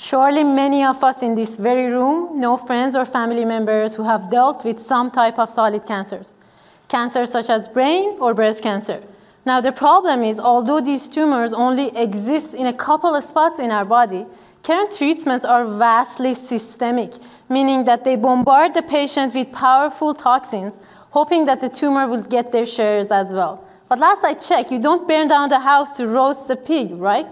Surely many of us in this very room know friends or family members who have dealt with some type of solid cancers. Cancers such as brain or breast cancer. Now the problem is, although these tumors only exist in a couple of spots in our body, current treatments are vastly systemic, meaning that they bombard the patient with powerful toxins, hoping that the tumor will get their shares as well. But last I checked, you don't burn down the house to roast the pig, right?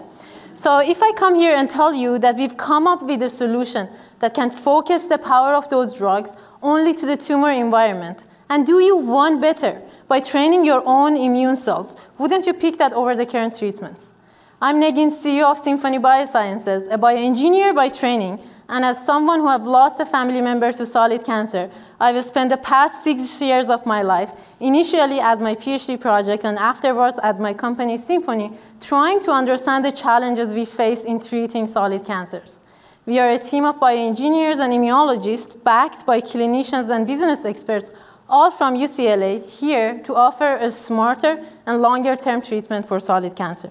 So if I come here and tell you that we've come up with a solution that can focus the power of those drugs only to the tumor environment, and do you one better by training your own immune cells, wouldn't you pick that over the current treatments? I'm Negin, CEO of Symphony Biosciences, a bioengineer by training, and as someone who have lost a family member to solid cancer, I've spent the past 6 years of my life, initially as my PhD project and afterwards at my company Symphony, trying to understand the challenges we face in treating solid cancers. We are a team of bioengineers and immunologists backed by clinicians and business experts, all from UCLA, here to offer a smarter and longer-term treatment for solid cancer.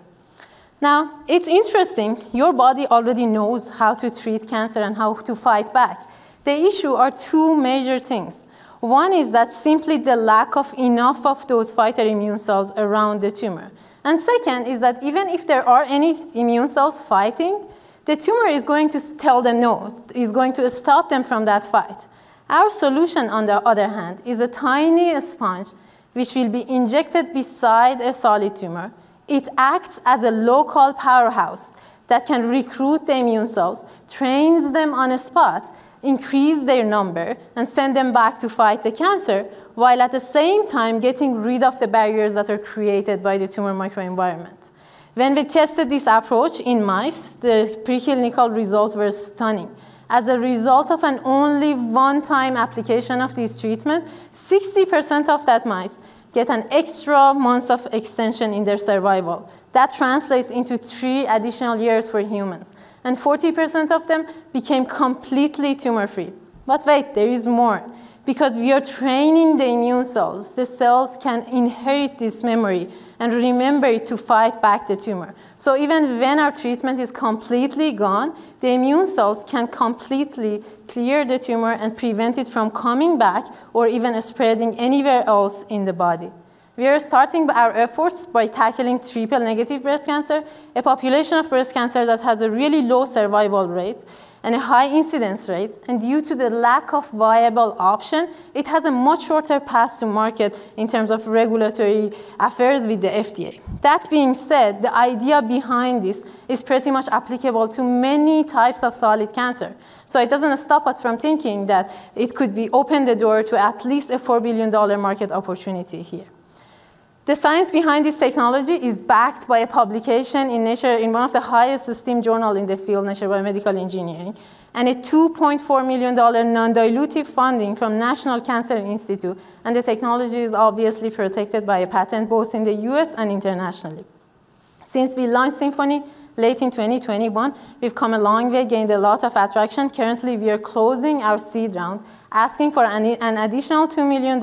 Now, it's interesting, your body already knows how to treat cancer and how to fight back. The issue are two major things. One is that simply the lack of enough of those fighter immune cells around the tumor. And second is that even if there are any immune cells fighting, the tumor is going to tell them no, is going to stop them from that fight. Our solution, on the other hand, is a tiny sponge which will be injected beside a solid tumor. It acts as a local powerhouse that can recruit the immune cells, trains them on a spot, increase their number, and send them back to fight the cancer, while at the same time getting rid of the barriers that are created by the tumor microenvironment. When we tested this approach in mice, the preclinical results were stunning. As a result of an only one-time application of this treatment, 60% of that mice get an extra months of extension in their survival. That translates into 3 additional years for humans. And 40% of them became completely tumor-free. But wait, there is more. Because we are training the immune cells, the cells can inherit this memory and remember it to fight back the tumor. So even when our treatment is completely gone, the immune cells can completely clear the tumor and prevent it from coming back or even spreading anywhere else in the body. We are starting our efforts by tackling triple-negative breast cancer, a population of breast cancer that has a really low survival rate and a high incidence rate, and due to the lack of viable option, it has a much shorter path to market in terms of regulatory affairs with the FDA. That being said, the idea behind this is pretty much applicable to many types of solid cancer. So it doesn't stop us from thinking that it could be open the door to at least a $4 billion market opportunity here. The science behind this technology is backed by a publication in Nature, in one of the highest esteemed journals in the field, Nature Biomedical Engineering, and a $2.4 million non-dilutive funding from National Cancer Institute, and the technology is obviously protected by a patent both in the US and internationally. Since we launched Symphony late in 2021, we've come a long way, gained a lot of attraction. Currently, we are closing our seed round, asking for an additional $2 million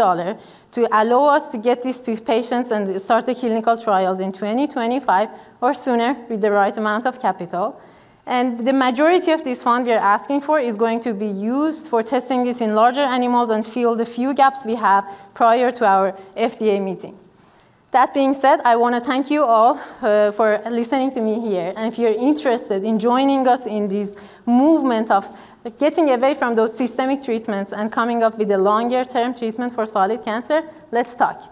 to allow us to get this to patients and start the clinical trials in 2025 or sooner with the right amount of capital. And the majority of this fund we are asking for is going to be used for testing this in larger animals and fill the few gaps we have prior to our FDA meeting. That being said, I want to thank you all for listening to me here. And if you're interested in joining us in this movement of getting away from those systemic treatments and coming up with a longer-term treatment for solid cancer, let's talk.